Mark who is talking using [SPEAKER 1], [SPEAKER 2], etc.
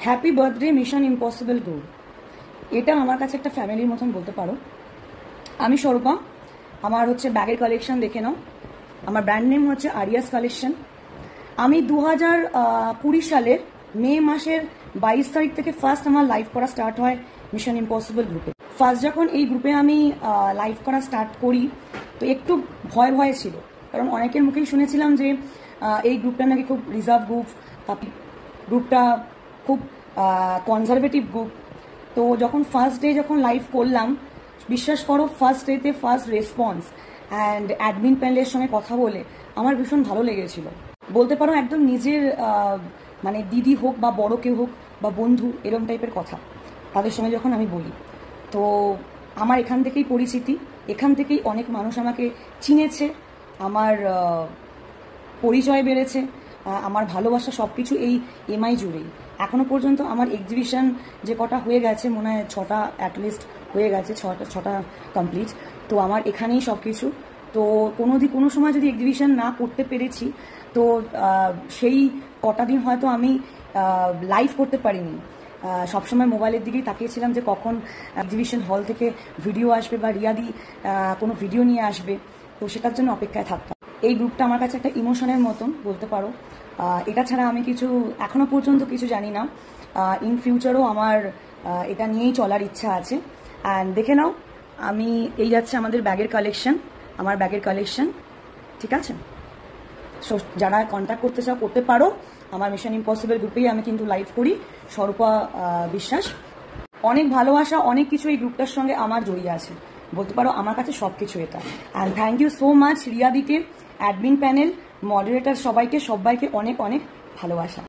[SPEAKER 1] Happy birthday mission impossible group. এটা আমার কাছে একটা ফ্যামিলির মতন বলতে পারো। আমি স্বরূপা, আমার হচ্ছে ব্যাগের কালেকশন দেখে নাও। আমার ব্র্যান্ড নেম হচ্ছে আরিয়াস কালেকশন। আমি 2020 সালের মে মাসের 22 তারিখ থেকে ফার্স্ট আমার লাইভ করা স্টার্ট হয় মিশন ইম্পসিবল গ্রুপে। ফার্স্ট যখন এই গ্রুপে আমি লাইভ করা স্টার্ট করি তো একটু ভয় ভয় ছিল, কারণ অনেকের মুখেই শুনেছিলাম যে এই গ্রুপটা নাকি খুব রিজার্ভ গ্রুপ, গ্রুপটা খুব কনজারভেটিভ গ্রুপ। তো যখন ফার্স্ট ডে যখন লাইভ করলাম, বিশ্বাস করো ফার্স্ট ডেতে ফার্স্ট রেসপন্স অ্যান্ড অ্যাডমিন প্যানেলের সঙ্গে কথা বলে আমার ভীষণ ভালো লেগেছিল। বলতে পারো একদম নিজের মানে দিদি হোক বা বড় কেউ হোক বা বন্ধু, এরকম টাইপের কথা তাদের সঙ্গে যখন আমি বলি, তো আমার এখান থেকেই পরিচিতি, এখান থেকেই অনেক মানুষ আমাকে চিনেছে, আমার পরিচয় বেড়েছে, আমার ভালোবাসা সব কিছু এই এমআই জুড়েই। এখনো পর্যন্ত আমার এক্সিবিশন যে কটা হয়ে গেছে, মনে হয় 6টা অ্যাটলিস্ট হয়ে গেছে, 6টা কমপ্লিট। তো আমার এখানেই সব কিছু। তো কোনো সময় যদি এক্সিবিশন না করতে পেরেছি, তো সেই কটা দিন হয়তো আমি লাইভ করতে পারিনি। সবসময় মোবাইলের দিকেই তাকিয়েছিলাম যে কখন এক্সিবিশন হল থেকে ভিডিও আসবে বা রিয়াদি কোনো ভিডিও নিয়ে আসবে, তো সেটার জন্য অপেক্ষায় থাকতাম। এই গ্রুপটা আমার কাছে একটা ইমোশনের মতন বলতে পারো। এটা ছাড়া আমি কিছু এখনো পর্যন্ত কিছু জানি না। ইন ফিউচারও আমার এটা নিয়েই চলার ইচ্ছা আছে। অ্যান্ড দেখে নাও, আমি এই যাচ্ছে আমাদের ব্যাগের কালেকশন, আমার ব্যাগের কালেকশন, ঠিক আছে? সো যারা কন্ট্যাক্ট করতে চাও করতে পারো। আমার মিশন ইম্পসিবল গ্রুপেই আমি কিন্তু লাইভ করি, স্বরূপা বিশ্বাস। অনেক ভালোবাসা, অনেক কিছু এই গ্রুপটার সঙ্গে আমার জড়িয়ে আছে, বলতে পারো আমার কাছে সব কিছু এটা। And thank you so much রিয়াদিকে, অ্যাডমিন প্যানেল, মডারেটার সবাইকে অনেক অনেক ভালোবাসা।